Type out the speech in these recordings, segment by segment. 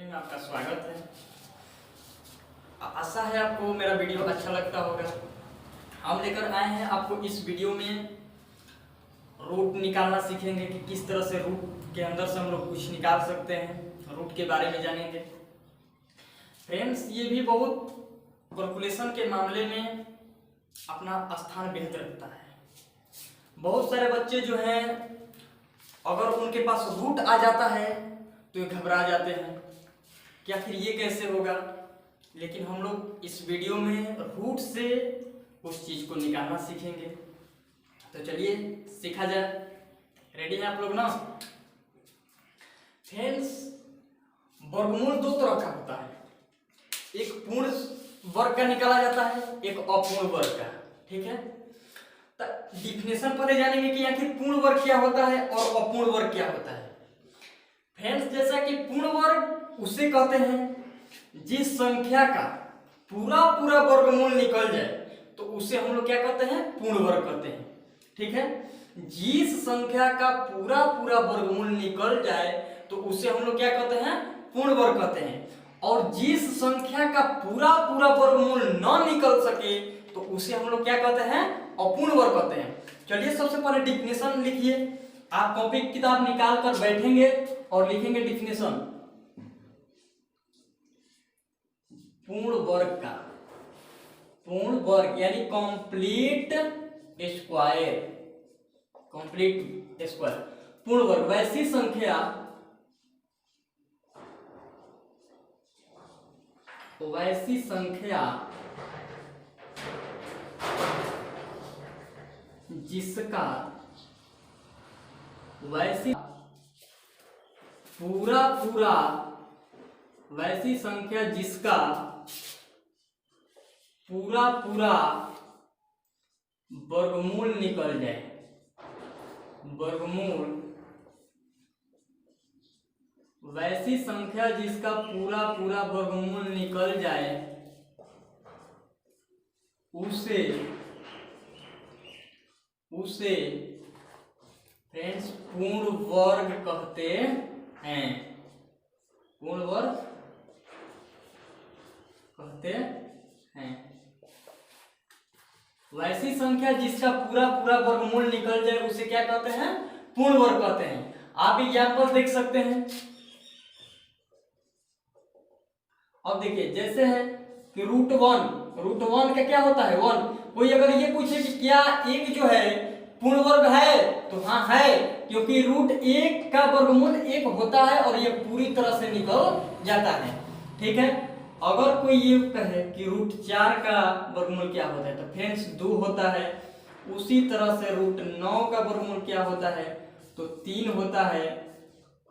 में आपका स्वागत है। आशा है आपको मेरा वीडियो अच्छा लगता होगा। हम लेकर आए हैं आपको इस वीडियो में रूट निकालना सीखेंगे कि किस तरह से रूट के अंदर से हम लोग कुछ निकाल सकते हैं। रूट के बारे में जानेंगे। फ्रेंड्स, ये भी बहुत कैलकुलेशन के मामले में अपना स्थान बेहतर रखता है। बहुत सारे बच्चे जो हैं, अगर उनके पास रूट आ जाता है तो ये घबरा जाते हैं कि आखिर ये कैसे होगा। लेकिन हम लोग इस वीडियो में रूट से उस चीज को निकालना सीखेंगे। तो चलिए सीखा जाए। रेडी हैं आप लोग ना? फ्रेंड्स, वर्गमूल दो तरह का होता है। एक पूर्ण वर्ग का निकाला जाता है, एक अपूर्ण वर्ग का। ठीक है, तो डिफिनेशन पहले जानेंगे कि आखिर पूर्ण वर्ग क्या होता है और अपूर्ण वर्ग क्या होता है। फ्रेंड्स, जैसा कि पूर्ण वर्ग उसे कहते हैं जिस संख्या का पूरा पूरा वर्गमूल निकल जाए तो उसे हम लोग क्या कहते हैं? पूर्ण वर्ग कहते हैं। ठीक है, जिस संख्या का पूरा पूरा वर्गमूल निकल जाए तो उसे हम लोग क्या कहते हैं? पूर्ण वर्ग कहते हैं। और जिस संख्या का पूरा पूरा वर्गमूल न निकल सके तो उसे हम लोग क्या कहते हैं? अपूर्ण वर्ग कहते हैं। चलिए सबसे पहले डिफिनेशन लिखिए। आप कॉपी किताब निकाल कर बैठेंगे और लिखेंगे डिफिनेशन पूर्ण वर्ग का। पूर्ण वर्ग यानी कंप्लीट स्क्वायर। कंप्लीट स्क्वायर पूर्ण वर्ग वैसी संख्या जिसका वैसी पूरा पूरा वैसी संख्या जिसका पूरा पूरा वर्गमूल निकल जाए। वर्गमूल वैसी संख्या जिसका पूरा पूरा वर्गमूल निकल जाए उसे फ्रेंड्स पूर्ण वर्ग कहते हैं। पूर्ण वर्ग कहते हैं वैसी संख्या जिसका पूरा पूरा वर्गमूल निकल जाए उसे क्या कहते हैं? पूर्ण वर्ग कहते हैं। आप एग्जाम्पल देख सकते हैं। अब देखिए, जैसे है कि रूट वन का क्या होता है? वन। कोई अगर ये पूछे कि क्या एक जो है पूर्ण वर्ग है, तो हाँ है, क्योंकि रूट एक का वर्गमूल एक होता है और ये पूरी तरह से निकल जाता है। ठीक है, अगर कोई ये कहे कि रूट 4 का वर्गमूल क्या होता है, तो फ्रेंड्स 2 होता है। उसी तरह से रूट 9 का वर्गमूल क्या होता है? तो 3 होता है।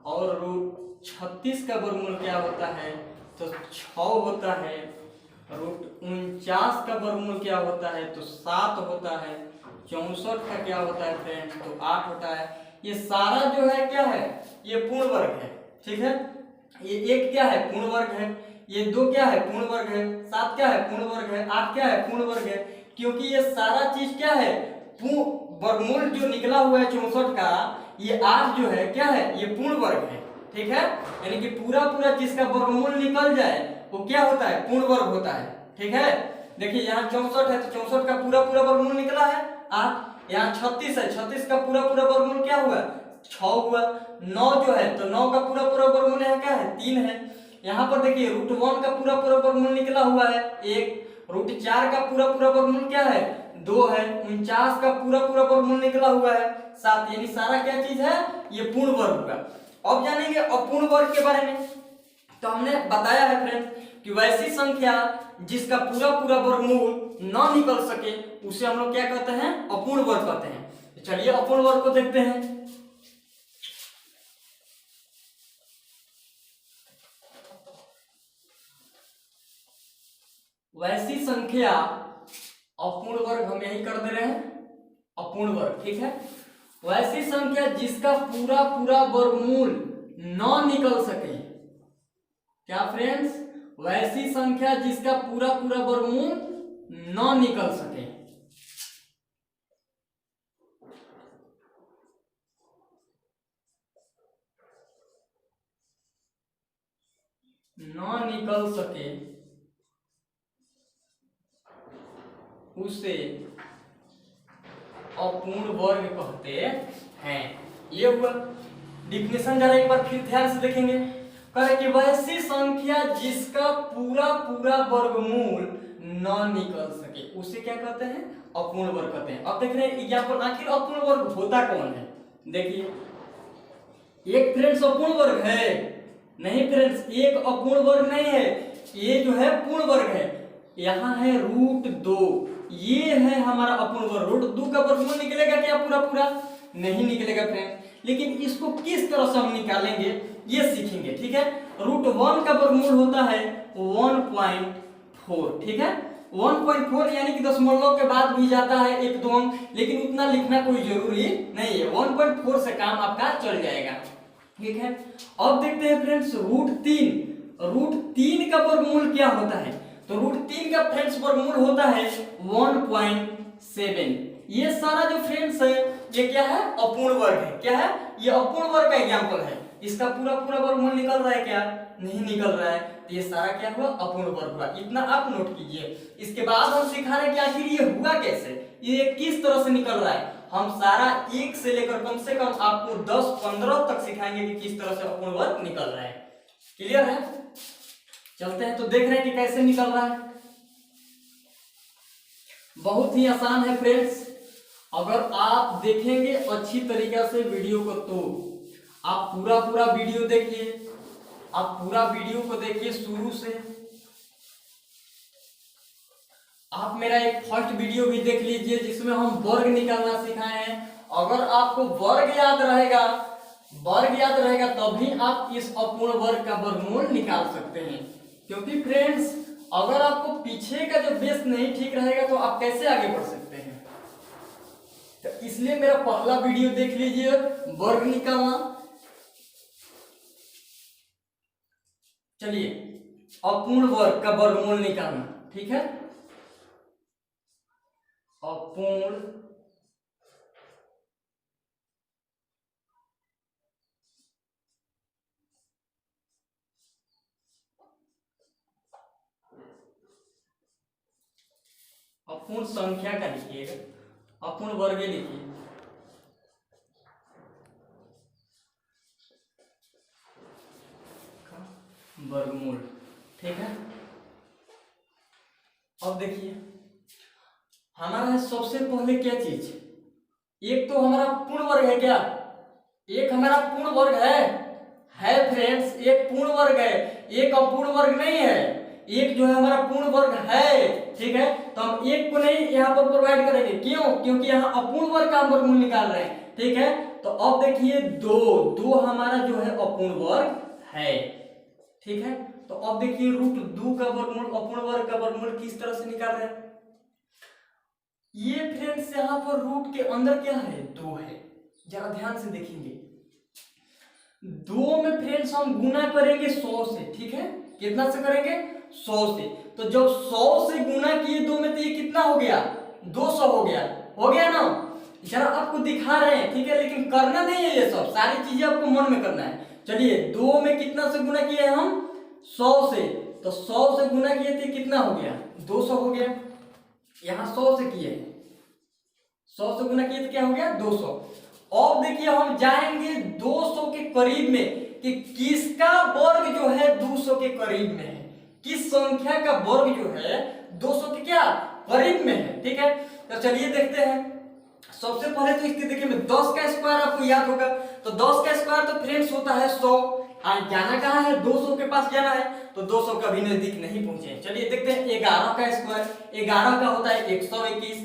और रूट 36 का वर्गमूल क्या होता है? तो 6 होता है। रूट 49 का वर्गमूल क्या होता है? तो 7 होता है। 64 का क्या होता है फ्रेंड्स? तो 8 होता है। ये सारा जो है क्या है? ये पूर्ण वर्ग है। ठीक है, ये 1 क्या है? पूर्ण वर्ग है। ये 2 क्या है? पूर्ण वर्ग है। 7 क्या है? पूर्ण वर्ग है। 8 क्या है? पूर्ण वर्ग है। क्योंकि ये सारा चीज क्या है? वर्गमूल जो निकला हुआ है 64 का, ये 8 जो है क्या है? ये पूर्ण वर्ग है। ठीक है, यानी कि पूरा पूरा जिसका वर्गमूल निकल जाए वो क्या होता है? पूर्ण वर्ग होता है। ठीक है, देखिए यहाँ 64 है तो 64 का पूरा पूरा वर्गमूल निकला है 8। यहाँ 36 है, 36 का पूरा पूरा वर्गमूल क्या हुआ? 6 हुआ। 9 जो है तो 9 का पूरा पूरा वर्गमूल है क्या है? 3 है। यहाँ पर देखिए रूट 1 का पूरा पूरा वर्गमूल निकला हुआ है 1। रूट 4 का पूरा पूरा वर्गमूल क्या है? 2 है। 49 का पूरा पूरा वर्गमूल निकला हुआ है 7। यानी सारा क्या चीज है? ये पूर्ण वर्ग होगा। अब जानेंगे अपूर्ण वर्ग के बारे में। तो हमने बताया है फ्रेंड्स कि वैसी संख्या जिसका पूरा पूरा वर्गमूल ना निकल सके उसे हम लोग क्या कहते हैं? अपूर्ण वर्ग कहते हैं। तो चलिए अपूर्ण वर्ग को देखते हैं। वैसी संख्या अपूर्ण वर्ग हम यही कर दे रहे हैं, अपूर्ण वर्ग। ठीक है, वैसी संख्या जिसका पूरा पूरा वर्गमूल न निकल सके। क्या फ्रेंड्स? वैसी संख्या जिसका पूरा पूरा वर्गमूल न निकल सके। ना निकल सके उसे अपूर्ण वर्ग कहते हैं। ये हुआ डिफिनेशन। जरा एक बार फिर ध्यान से देखेंगे। कहे कि वैसी संख्या जिसका पूरा पूरा वर्गमूल न निकल सके उसे क्या कहते हैं? अपूर्ण वर्ग कहते हैं। अब देख रहे हैं एग्जाम्पल, आखिर अपूर्ण वर्ग होता कौन है? देखिए, एक फ्रेंड्स अपूर्ण वर्ग है? नहीं फ्रेंड्स, एक अपूर्ण वर्ग नहीं है, ये जो है पूर्ण वर्ग है। यहाँ है √2, ये है हमारा अपूर्ण वर्ग। √2 का वर्गमूल निकलेगा क्या पूरा पूरा? नहीं निकलेगा फ्रेंड। लेकिन इसको किस तरह से हम निकालेंगे ये सीखेंगे, ठीक है। √1 का वर्गमूल होता है 1.4, ठीक है। 1.4 यानी कि दशमलव के बाद भी जाता है 1-2 अंक, लेकिन उतना लिखना कोई जरूरी नहीं है। 1.4 से काम आपका चल जाएगा, ठीक है। अब देखते हैं फ्रेंड्स √3 का वर्गमूल क्या होता है? तो √3 का फ्रेंड्स वर्गमूल होता है 1.7। ये सारा जो फ्रेंड्स है ये क्या है? अपूर्ण वर्ग है। क्या है? ये अपूर्ण वर्ग का एग्जांपल है। इसका पूरा पूरा वर्गमूल निकल रहा है क्या? नहीं निकल रहा है, तो ये सारा क्या हुआ? अपूर्ण वर्ग हुआ। इतना आप नोट कीजिए। इसके बाद हम सिखा रहे हैं कि आखिर ये हुआ कैसे, ये किस तरह से निकल रहा है। हम सारा 1 से लेकर कम से कम आपको 10-15 तक सिखाएंगे कि किस तरह से अपूर्ण वर्ग निकल रहा है। क्लियर है? चलते हैं तो देख रहे हैं कि कैसे निकल रहा है। बहुत ही आसान है फ्रेंड्स। अगर आप देखेंगे अच्छी तरीके से वीडियो को, तो आप पूरा पूरा वीडियो देखिए। आप पूरा वीडियो को देखिए शुरू से। आप मेरा एक फर्स्ट वीडियो भी देख लीजिए जिसमें हम वर्ग निकालना सिखाए हैं। अगर आपको वर्ग याद रहेगा तभी आप इस अपूर्ण वर्ग का वर्गमूल निकाल सकते हैं। क्योंकि फ्रेंड्स अगर आपको पीछे का जो बेस नहीं ठीक रहेगा तो आप कैसे आगे बढ़ सकते हैं। तो इसलिए मेरा पहला वीडियो देख लीजिए, वर्ग निकालना। चलिए, अपूर्ण वर्ग का वर्गमूल निकालना, ठीक है। अपूर्ण अपूर्ण संख्या का लिखिएगा, अपूर्ण वर्ग लिखिए। वर्गमूल, ठीक है। अब देखिए हमारा है सबसे पहले क्या चीज, एक तो हमारा पूर्ण वर्ग है। क्या एक हमारा पूर्ण वर्ग है फ्रेंड्स? एक पूर्ण वर्ग है, एक अपूर्ण वर्ग नहीं है। एक जो है हमारा पूर्ण वर्ग है, ठीक है। तो हम एक को नहीं यहाँ पर प्रोवाइड करेंगे। क्यों? क्योंकि यहाँ अपूर्ण वर्ग का हम वर्गमूल निकाल रहे हैं, ठीक है। तो अब देखिए दो हमारा जो है अपूर्ण वर्ग है, ठीक है। तो अब देखिए √2 का वर्गमूल, अपूर्ण वर्ग का वर्गमूल किस तरह से निकाल रहे हैं। ये फ्रेंड्स यहाँ पर रूट के अंदर क्या है? 2 है। जरा ध्यान से देखेंगे, 2 में फ्रेंड्स हम गुना करेंगे 100 से, ठीक है। कितना से करेंगे? 100 से। तो जब 100 से गुना किए 2 में तो ये कितना हो गया? 200 हो गया ना। जरा आपको दिखा रहे हैं, ठीक है, लेकिन करना नहीं है ये सब सारी चीजें आपको मन में करना है। चलिए 2 में कितना से गुना किए हम? 100 से। तो 100 से गुना किए थे, कितना हो गया? 200 हो गया। यहाँ 100 से किए, 100 से गुना किए तो क्या हो गया? 200। अब देखिए हम जाएंगे 200 के करीब में कि किसका वर्ग जो है 200 के करीब में है, किस संख्या का वर्ग जो है 200 के क्या करीब में है, ठीक है। तो चलिए देखते हैं। सबसे पहले तो इसके देखिए 10 का स्क्वायर आपको याद होगा। तो 10 का स्क्वायर तो फ्रेंड्स होता है 100। जाना कहाँ है? 200 के पास जाना है, तो 200 का भी नजदीक नहीं पहुंचे। चलिए देखते हैं 11 का स्क्वायर। 11 का होता है 121,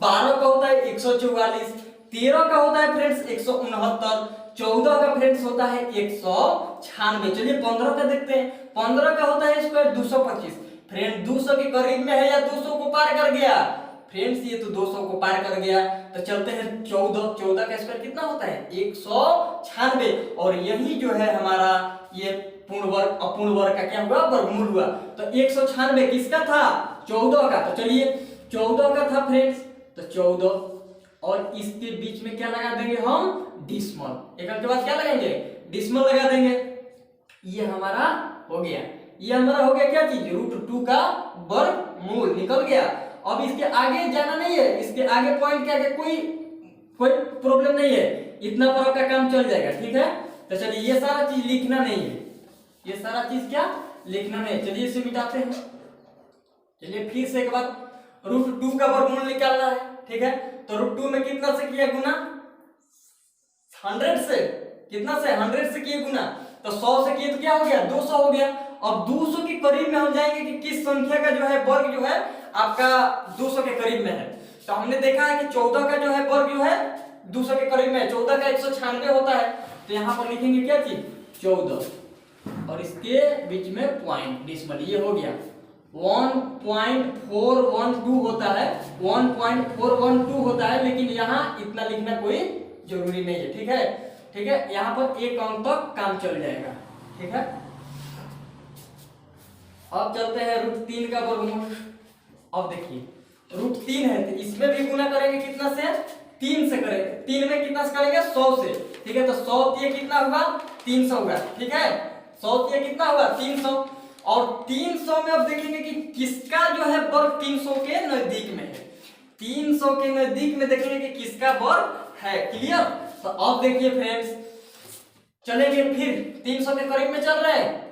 12 का होता है 144, 13 का होता है फ्रेंड्स 169, 14 का फ्रेंड्स होता है 196। चलिए 15 का देखते हैं। 15 का होता है स्क्वायर 225। फ्रेंड 200 के करीब में है या 200 को पार कर गया? फ्रेंड्स ये तो 200 को पार कर गया। तो चलते हैं 14 का स्क्वायर कितना होता है? 196। और यही जो है हमारा ये पूर्ण वर्ग अपूर्ण वर्ग का क्या हुआ? वर्गमूल हुआ। तो 196 किसका था? 14 का। तो चलिए 14 का था फ्रेंड्स, तो 14 और इसके बीच में क्या लगा देंगे हम? डिस्मल। एक के बाद क्या लगाएंगे? डिस्मल लगा देंगे। ये हमारा हो गया। ये हमारा हो गया क्या चीज, √2 का वर्गमूल निकल गया। अब इसके आगे जाना नहीं है, इसके आगे पॉइंट के आगे कोई प्रॉब्लम नहीं है, इतना पर आपका काम चल जाएगा, ठीक है। तो चलिए ये सारा चीज लिखना नहीं है, ये सारा चीज क्या लिखना नहीं है। चलिए इसे मिटाते हैं। चलिए फिर से एक बार √2 का वर्गमूल निकालना है, ठीक है। तो √2 में कितना से किया गुना, 100 से, कितना से 100 से किए गुना, तो 100 से किए तो क्या हो गया 200 हो गया। अब 200 के करीब में हम जाएंगे कि किस संख्या का जो है वर्ग जो है आपका 200 के करीब में है। तो हमने देखा है कि 14 का जो है वर्ग जो है 200 के करीब में है, 14 का 196 होता है। तो यहाँ पर लिखेंगे क्या चीज 14 और इसके बीच में पॉइंट डिसिमल, ये हो गया 1.412 होता है, 1.412 होता है, लेकिन यहाँ इतना लिखना कोई जरूरी नहीं है, ठीक है। ठीक है, यहाँ पर एक अंक तक काम चल जाएगा, ठीक है। अब चलते हैं √3 का वर्गमूल। अब देखिए √3 है तो इसमें भी गुना करेंगे कितना से, 3 से करेंगे, 3 में कितना से करेंगे 100 से, ठीक है। तो 100 ये कितना होगा 300 होगा, ठीक है। 100 ये कितना होगा 300, और 300 में अब देखेंगे कि किसका जो है वर्ग 300 के नजदीक में है, 300 के नजदीक में देखेंगे कि किसका वर्ग है, क्लियर। तो अब देखिए फ्रेंड्स चलेंगे फिर 300 के करीब में चल रहे हैं।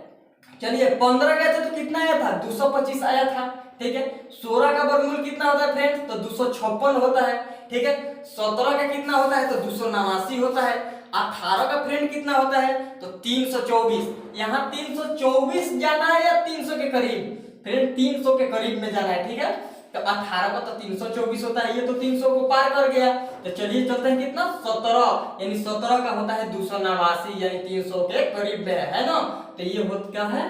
चलिए 15 गए थे तो कितना आया था 225 आया था, ठीक है। 16 का वर्गमूल कितना होता है फ्रेंड्स, तो 256 होता है, ठीक है। 17 का कितना होता है तो 289 होता है। 18 का फ्रेंड कितना होता है तो 324। यहाँ 324 जाना है या 300 के करीब, फ्रेंड 300 के करीब में जाना है, ठीक है। तो 18 का तो 324 होता है, ये तो 300 को पार कर गया। तो चलिए चलते हैं कितना 17, यानी 17 का होता है 289, यानी 300 के करीब में है ना। तो ये होता है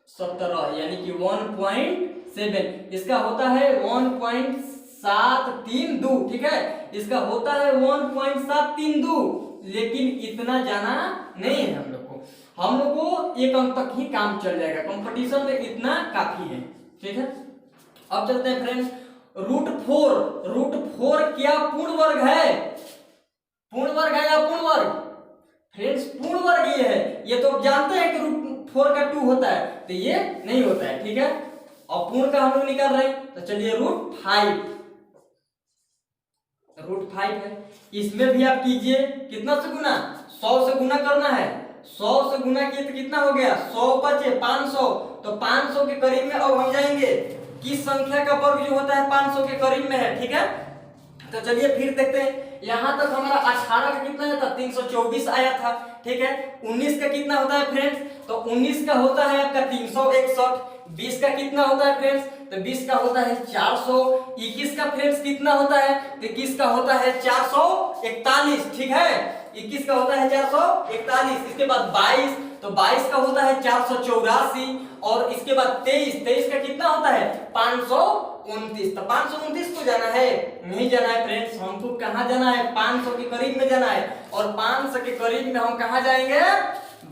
17 यानी कि 1.7, इसका होता है 1.732, ठीक है। इसका होता है 1.732, लेकिन इतना जाना नहीं है हम लोग को, हम लोग को एक अंक तक ही काम चल जाएगा, कंपटीशन में इतना काफी है, ठीक है। अब चलते हैं फ्रेंड्स √4 क्या पूर्ण वर्ग है, पूर्ण वर्ग है या पूर्ण वर्ग, फ्रेंड्स पूर्ण वर्ग ये है। ये तो जानते हैं कि √4 का 2 होता है, तो ये नहीं होता है, ठीक है। और पूर्ण का हम लोग निकाल रहे हैं, तो चलिए √5 है। इसमें भी आप कीजिए कितना से गुना, 100 से गुना करना है, 100 से गुना किए तो कितना हो गया 100 बचे 500, तो 500 के करीब में अब हम जाएंगे किस संख्या का वर्ग जो होता है 500 के करीब में है, ठीक है। तो चलिए फिर देखते हैं, यहां तक हमारा 18 का कितना था 324 आया था, ठीक है। 19 का कितना होता है फ्रेंड्स, तो 19 का होता है आपका 361। 20 का कितना होता है फ्रेंड्स, तो 20 का होता है 400। 21 का फ्रेंड्स कितना होता है, तो 21 का होता है 441, ठीक है। 21 का होता है 441। इसके बाद 22, तो 22 का होता है 484, और इसके बाद 23 का कितना होता है 529। तो 529 को जाना है, नहीं जाना है फ्रेंड्स, हमको कहाँ जाना है 500 के करीब में जाना है, और 500 के करीब में हम कहाँ जाएंगे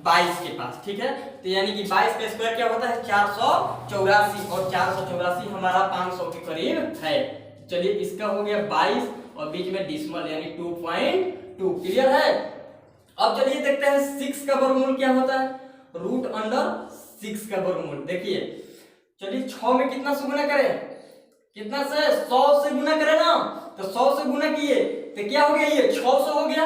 22 के पास, ठीक है। तो यानी कि 22 का स्क्वायर क्या होता है 484, और 484 हमारा 500 के करीब है। चलिए इसका हो गया 22 और बीच में डिसिमल यानी 2.2, क्लियर है। अब चलिए देखते हैं 6 का वर्गमूल क्या होता है, √6 का वर्गमूल। देखिए चलिए 6 में कितना से गुना करें, कितना से 100 से गुना करें ना, तो 100 से गुना किए तो क्या हो गया ये 600 हो गया,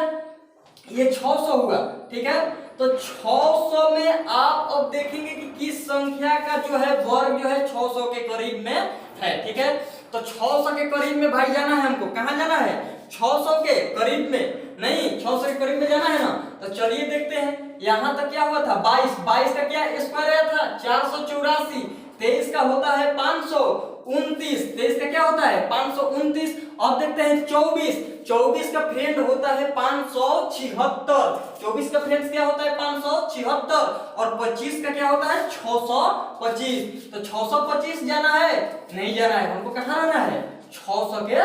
ये 600 हुआ, ठीक है। तो 600 में आप अब देखेंगे कि किस संख्या का जो है वर्ग जो है 600 के करीब में है, ठीक है। तो 600 के करीब में भाई जाना है हमको, कहां जाना है 600 के करीब में, नहीं 600 के करीब में जाना है ना। तो चलिए देखते हैं, यहां तक क्या हुआ था 22 का क्या स्क्वायर आया था 484। 23 का होता है 529, 23 का क्या होता है 529। अब देखते हैं 24 का फ्रेंड होता है 576, 24 का फ्रेंड्स क्या होता है 576, और 25 का क्या होता है 625। तो 625 जाना है, नहीं जाना है, हमको कहाँ रहना है 600 के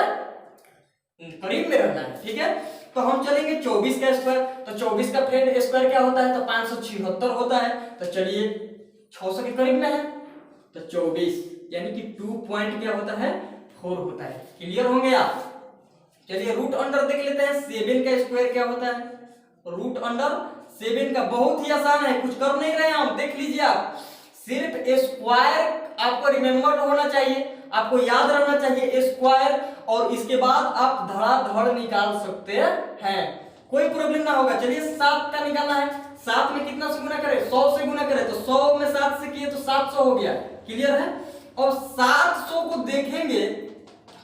करीब में रहना है, ठीक है। तो हम चलेंगे 24 का स्क्वायर, तो 24 का फ्रेंड स्क्वायर क्या होता है तो 576 होता है। तो चलिए 600 के करीब में है, तो 24 यानी कि 2 पॉइंट क्या होता है 4 होता है, क्लियर हो गया। चलिए रूट अंडर देख लेते हैं 7 का स्क्वायर क्या होता है, √7 का बहुत ही आसान है, कुछ कर नहीं रहे हम, देख लीजिए आप सिर्फ स्क्वायर आपको रिमेम्बर होना चाहिए, आपको याद रहना चाहिए स्क्वायर, और इसके बाद आप धड़ाधड़ निकाल सकते हैं, कोई प्रॉब्लम ना होगा। चलिए 7 का निकालना है, 7 में कितना से गुना करें, 100 से गुना करें, तो 100 में 7 से किए तो 700 हो गया, क्लियर है। और 700 को देखेंगे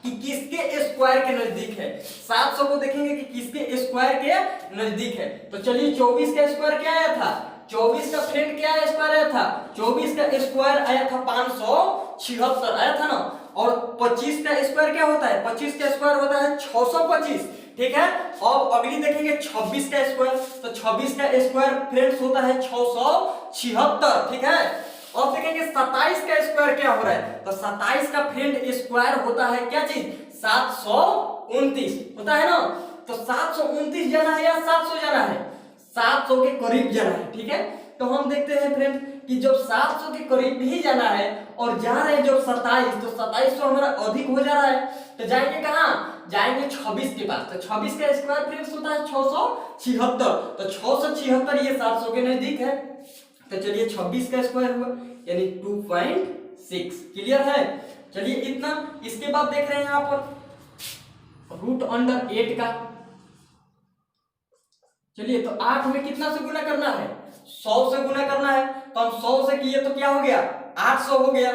कि किसके स्क्वायर के नजदीक है, 700 को देखेंगे कि किसके स्क्वायर के नजदीक है। तो चलिए 24 का स्क्वायर क्या आया था, 24 का फ्रेंड क्या स्क्वायर आया था, 24 का स्क्वायर आया था 576 आया था ना। और 25 का स्क्वायर क्या होता है, 25 का स्क्वायर होता है 625, ठीक है। अब अगली देखेंगे 26 का स्क्वायर, तो 26 का स्क्वायर फ्रेंड्स होता है 676, ठीक है। अब देखेंगे 27 का स्क्वायर क्या हो रहा है, तो 27 का फ्रेंड स्क्वायर होता है क्या चीज, 729 होता है ना। तो 729 जाना है या 700 जाना है, 700 के करीब जाना है, ठीक है। तो हम देखते हैं फ्रेंड कि जब 700 के करीब ही जाना है और जा रहे हैं जब 27, तो 2700 हमारा अधिक हो जा रहा है, तो जाएंगे कहाँ, जाएंगे 26 के पास। तो 26 का स्क्वायर फ्रेंड्स होता है 676, तो 676 ये 700 के नजदीक है। तो चलिए 26 का स्क्वायर हुआ यानी 2.6, क्लियर है। चलिए इतना, इसके बाद देख रहे हैं यहाँ पर √8 का। चलिए तो 8 में कितना से गुना करना है, 100 से गुना करना है, तो हम 100 से किए तो क्या हो गया, 800 हो गया।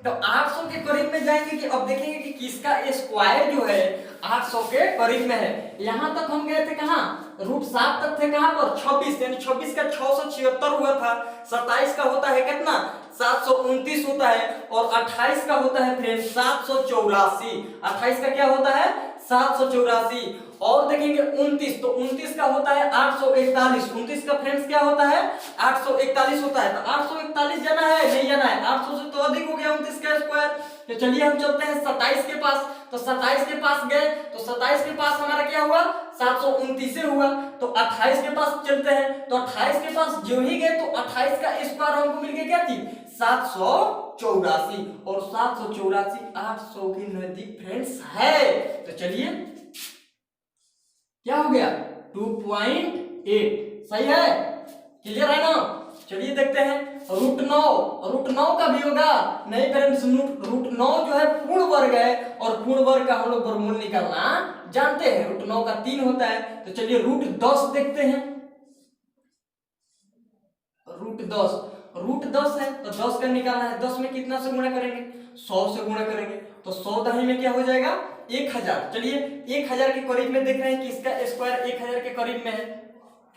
तो 800 के करीब में जाएंगे कि अब देखेंगे कि किसका स्क्वायर जो है 800 के करीब में है। यहां तक हम गए थे कहां, √7 तक थे, कहां पर 26, यानी 26 का 676 हुआ था, 27 का होता है कितना 729 होता है, और 28 का होता है फ्रेंड 784, 28 का क्या होता है 784। और देखेंगे 29, तो 29 का होता है 841, 29 का फ्रेंड्स क्या होता है 841 होता है। तो 841 जाना है, नहीं जाना है, 800 से तो अधिक हो गया 29 का स्क्वायर। तो चलिए हम चलते हैं 27 के पास, तो 27 के पास गए, तो 27 के पास हमारा क्या हुआ 729 हुआ। तो 28 के पास चलते हैं, तो 28 के पास जो ही गए तो 28 का स्क्वायर हमको मिल गया क्या चीज 784, और 784 800 के नजदीक फ्रेंड्स है। तो चलिए क्या हो गया 2.8, सही है, क्लियर है ना। चलिए देखते हैं √9 का भी होगा, नहीं फ्रेंड्स, √9 जो है पूर्ण वर्ग है, और पूर्ण वर्ग का हम लोग वर्गमूल निकालना जानते हैं, √9 का 3 होता है। तो चलिए √10 देखते हैं, √10 है, तो 10 का निकालना है, 10 में कितना से गुणा करेंगे 100 से गुणा करेंगे, तो 100 दही में क्या हो जाएगा 1000। चलिए 1000 के करीब में देख रहे हैं कि इसका स्क्वायर 1000 के करीब में है।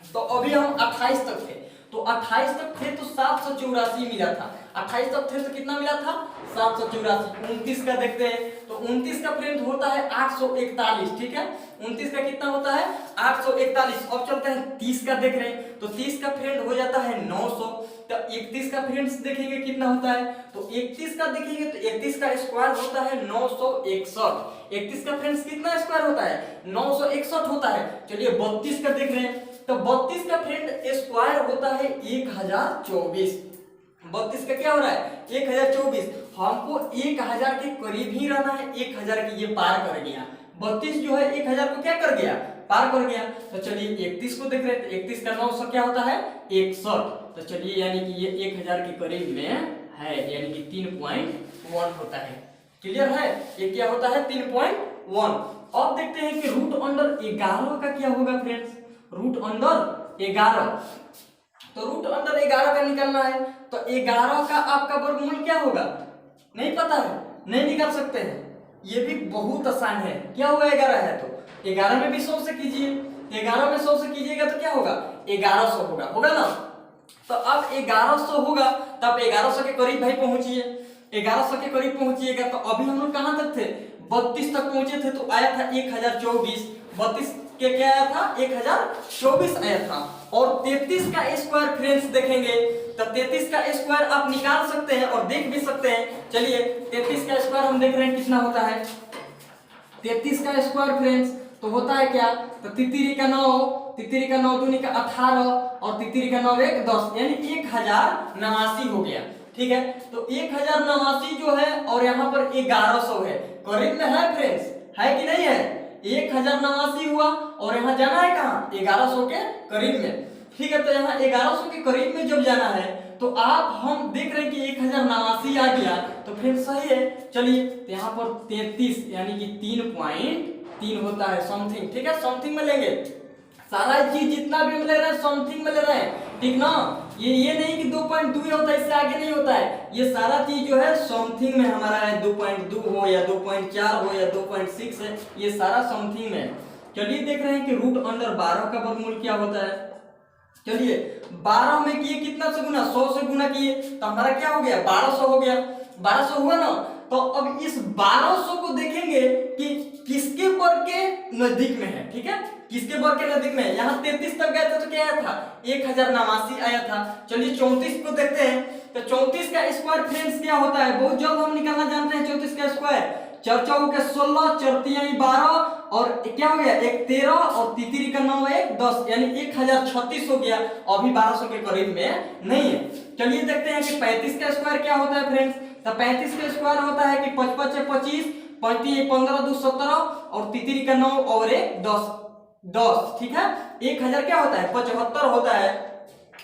तो अभी हम 28 तक थे, तो 28 तक थे तो 784 मिला था, 28 तक थे तो कितना मिला था 784। 29 का देखते हैं, तो 29 का फ्रेंड होता है 841, ठीक है, 29 का कितना होता है 841। अब चलते हैं 30 का देख रहे हैं, तो 30 का फ्रेंड हो जाता है 900। तो 31 का फ्रेंड्स देखेंगे कितना होता है, तो 31 का देखेंगे तो 31 का स्क्वायर होता है 961। 31 का फ्रेंड्स कितना स्क्वायर होता है 961 होता है। चलिए 32 का देख रहे हैं, तो 32 का फ्रेंड स्क्वायर होता है 1024। 32 का क्या हो रहा है 1024, हमको 1000 के करीब ही रहना है, 1000 की ये पार कर गया, 32 जो है 1000 को क्या कर गया पार कर गया। तो चलिए 31 को देख रहे हैं, 31 का 900 क्या होता है 61। तो चलिए यानी कि ये 1000 के करीब में है, यानी कि 3.1 होता है, क्लियर है, ये क्या होता है 3.1। अब देखते हैं कि √11 का क्या होगा फ्रेंड्स, √11, तो √11 का निकालना है, तो 11 का आपका वर्गमूल क्या होगा नहीं पता है, नहीं निकाल सकते हैं, ये भी बहुत आसान है। क्या हुआ 11 है तो 11 में भी 100 से कीजिए, 11 में 100 से कीजिएगा तो क्या होगा 1100 होगा ना। तो अब 1100 होगा, तब 1100 के करीब भाई पहुंचिए, 1100 के करीब पहुंचिएगा। तो अभी हम लोग कहां तक थे 32 तक पहुंचे थे, तो आया था 1024, 32 के क्या आया था 1024 आया था। और 33 का स्क्वायर फ्रेंड्स देखेंगे, तो 33 का स्क्वायर आप निकाल सकते हैं और देख भी सकते हैं। चलिए 33 का स्क्वायर हम देख रहे हैं कितना होता है, 33 का स्क्वायर फ्रेंड्स तो होता है क्या, तो 3 का 9, 3 का 9 दूनी का 18, और 3 का 9 1 10, यानी 1089 हो गया, ठीक है। तो 1089 जो है, और यहाँ पर 1100 है, करीब में है फ्रेंड्स, है कि नहीं है, 1089 हुआ, और यहाँ जाना है कहाँ 1100 के करीब में, ठीक है। तो यहाँ 1100 के करीब में जब जाना है तो तो आप हम देख रहे हैं कि 1089 आ गया, तो फिर सही है। चलिए तो यहाँ पर 33 यानी कि 3.3 होता है समथिंग, ठीक है, समथिंग में लेंगे। सारा चीज जितना भी हम ले रहे हैं समथिंग में ले रहे हैं, ठीक ना। ये नहीं कि 2.2 होता है, इससे आगे नहीं होता है। ये सारा चीज जो है समथिंग में हमारा है, 2.2 हो या 2.4 हो या 2.6 है, ये सारा समथिंग में है। चलिए देख रहे हैं कि रूट अंडर 12 का वर्गमूल क्या होता है। चलिए 12 में किए कितना से गुना, 100 से गुना किए, तो हमारा क्या हो गया, 1200 हो गया। 1200 हुआ ना, तो अब इस 1200 को देखेंगे कि किसके वर्ग के नजदीक में है, ठीक है, किसके वर्ग के नजदीक में है। यहाँ 33 तक गए थे तो क्या आया था, 1089 आया था। चलिए 34 को देखते हैं, तो 34 का स्क्वायर फ्रेंड्स क्या होता है, बहुत जल्द हम निकालना जानते हैं 34 का स्क्वायर। 4 चौक के 16, 4 तिहाई 12 और क्या हो गया, 1 13 और तितरी का 9 1 10, यानी 1036 हो गया। अभी 1200 के करीब में नहीं है। चलिए देखते हैं कि 35 का स्क्वायर क्या होता है फ्रेंड्स। तो 35 का स्क्वायर होता है कि 5 5 25, 35 15 2 17 और तितरी का 9 और 1 10 10, ठीक है। 1000 क्या होता है, 75 होता है।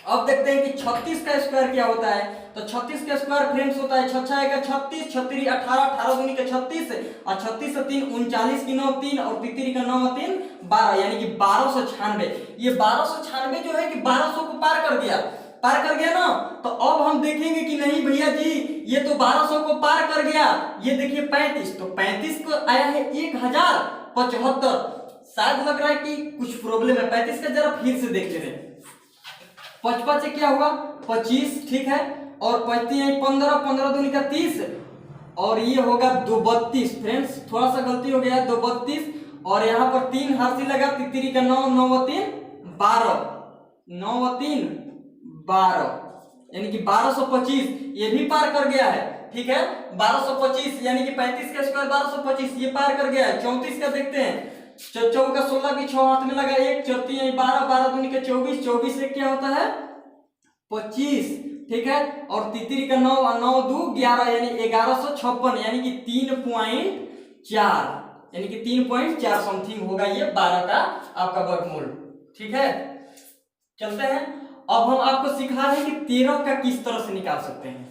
अब देखते हैं कि 36 का स्क्वायर क्या होता है। तो 36 का स्क्वायर फ्रेंड्स होता है 6 6 का 36, 36 18, 18 दूनी का 36 और 36 से 3 39 की 9 3 और तितरी का 9 3 12, यानी कि 1296। ये 1296 जो है कि 1200 को पार कर गया ना। तो अब हम देखेंगे कि नहीं भैया जी, ये तो 1200 को पार कर गया। ये देखिए 35, तो 35 को आया है 1075। शायद लग रहा है कि कुछ प्रॉब्लम है। 35 का जरा फिर से देख लेते हैं। 55 से क्या हुआ, 25, ठीक है, और 35 15, 15 दूनी का 30 और ये होगा 232। फ्रेंड्स थोड़ा सा गलती हो गया है, 232 और यहाँ पर 3 हर्षी लगा, तितरी का 9 9 3 12, 9 3 12, यानी कि 1225 ये भी पार कर गया है, ठीक है। 1225 यानी कि 35 का स्क्वायर 1225 ये पार कर गया है। 34 का देखते हैं। 4 का 16 की 6 हाथ में लगा 1, 4 3 12, 12 दूनी का 24, 24 से क्या होता है 25, ठीक है, और तितरी का 9 और 9 2 11, यानी 1156, यानी कि 3.4, यानी कि 3.4 समथिंग होगा ये 12 का आपका वर्गमूल, ठीक है। चलते हैं, अब हम आपको सिखा रहे हैं कि 13 का किस तरह से निकाल सकते हैं।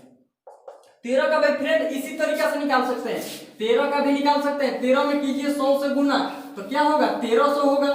13 का भाई फ्रेंड इसी तरीका से निकाल सकते हैं, 13 का भी निकाल सकते हैं। 13 में कीजिए 100 से गुना, तो क्या होगा 1300 होगा।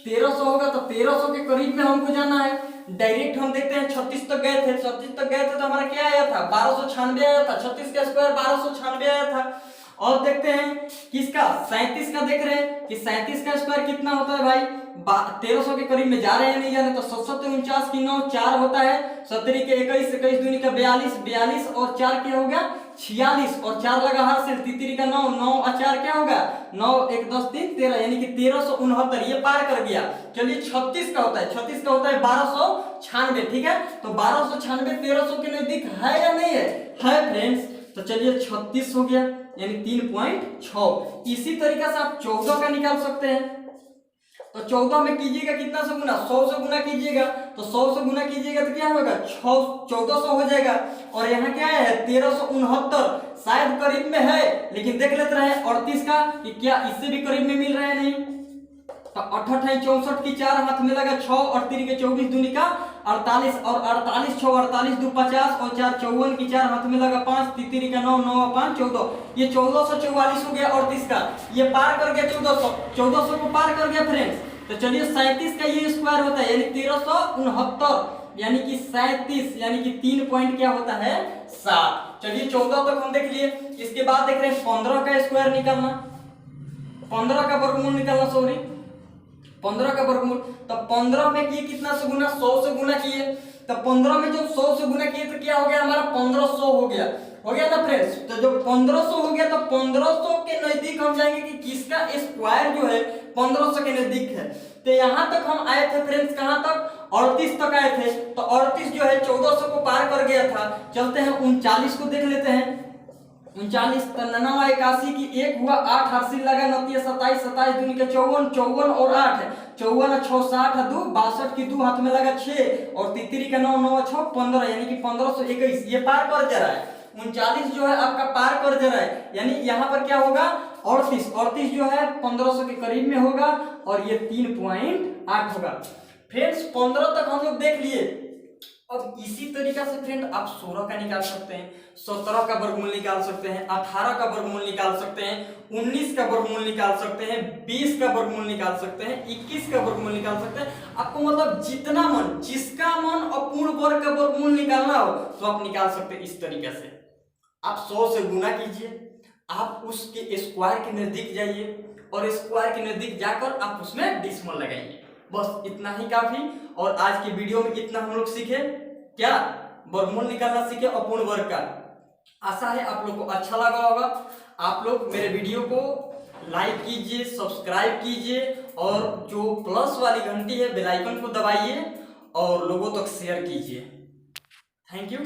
1300 होगा तो 1300 के करीब में हमको जाना है। डायरेक्ट हम देखते हैं 36 तक गए थे, 36 तक गए थे तो हमारा क्या आया था 1296 आया था। 36 का स्क्वायर 1296 आया था। और देखते हैं किसका 37 का, देख रहे हैं कि 37 का स्क्वायर कितना होता है भाई 1300 के करीब में जा रहे हैं नहीं जा रहे, तो 7 49 की 9 4 होता है, 17 के 21 21 दूनी का 42 42 और 4 क्या हो गया 46 और 4 लगा हर से, तितरी का 9 9 और 4 क्या होगा 9 1 10 3 13, यानी कि 1369 ये पार कर गया। चलिए 36 का होता है, 36 का होता है 1296, ठीक है। तो 1296 1300 के नजदीक है या नहीं है फ्रेंड्स। तो चलिए 36 हो गया यानी 3.6। इसी तरीका से आप 14 का निकाल सकते हैं। तो 14 में कीजिएगा कितना से गुना 100 से गुना कीजिएगा, तो 100 से गुना कीजिएगा तो क्या होगा 1400 हो जाएगा। और यहाँ क्या है 1369, शायद करीब में है, लेकिन देख लेते रहे 38 का कि क्या इससे भी करीब में मिल रहा है नहीं। तो 68 64 की 4 हाथ में लगा 6 और 3 के 24 दूनी का 48 और 48 6 48 2 50 और 4 54 की 4 हाथ में लगा 5, तितरी का 9 9 और 5 14, ये 1444 हो गया। 38 का ये पार कर गया 1400 को पार कर गया फ्रेंड्स। तो चलिए 37 का ये स्क्वायर होता है यानी 1369, यानी कि 37 यानी कि 3 पॉइंट क्या होता है 7। चलिए 14 तक हम देख लिए। इसके बाद देख रहे हैं 15 का स्क्वायर निकालना, 15 का वर्गमूल निकालना, सॉरी 15 का वर्गमूल। तो 15 में किए कितना से गुना 100 से गुना किए, तो 15 में जब 100 से गुना किए तो क्या हो गया हमारा 1500 हो गया ना फ्रेंड्स। तो जब 1500 हो गया तो 1500 के नजदीक हम जाएंगे कि किसका स्क्वायर जो है 1500 के नजदीक है। तो यहाँ तक हम आए थे फ्रेंड्स, कहाँ तक 38 तक आए थे। तो 38 जो है 1400 को पार कर गया था। चलते हैं 39 को देख लेते हैं। 39 99 81 की 1 हुआ 8 हर्षी लगा 29 27 27 दूनी के 54 54 और 8 54 6 60 2 62 की 2 हाथ में लगा 6 और तितरी का 9 9 6 15, यानी कि 1521 ये पार कर जा रहा है। 39 जो है आपका पार कर जा रहा है, यानी यहाँ पर क्या होगा 38 जो है 1500 के करीब में होगा और ये 3.8 होगा। फ्रेंड्स 15 तक हम लोग देख लिए। अब इसी तरीका से फ्रेंड आप 16 का निकाल सकते हैं, 17 का वर्गमूल निकाल सकते हैं, 18 का वर्गमूल निकाल सकते हैं, 19 का वर्गमूल निकाल सकते हैं, 20 का वर्गमूल निकाल सकते हैं, 21 का वर्गमूल निकाल सकते हैं। आपको मतलब जितना मन, जिसका मन और पूर्ण वर्ग का वर्गमूल निकालना हो तो आप निकाल सकते हैं इस तरीके से। आप 100 से गुना कीजिए, आप उसके स्क्वायर के नजदीक जाइए और स्क्वायर के नजदीक जाकर आप उसमें डेसिमल लगाइए। बस इतना ही काफी। और आज की वीडियो में इतना हम लोग सीखे, क्या वर्गमूल निकालना सीखे और पूर्ण वर्ग का। आशा है आप लोग को अच्छा लगा होगा। आप लोग मेरे वीडियो को लाइक कीजिए, सब्सक्राइब कीजिए और जो प्लस वाली घंटी है बेल आइकन को दबाइए और लोगों तक शेयर कीजिए। Thank you.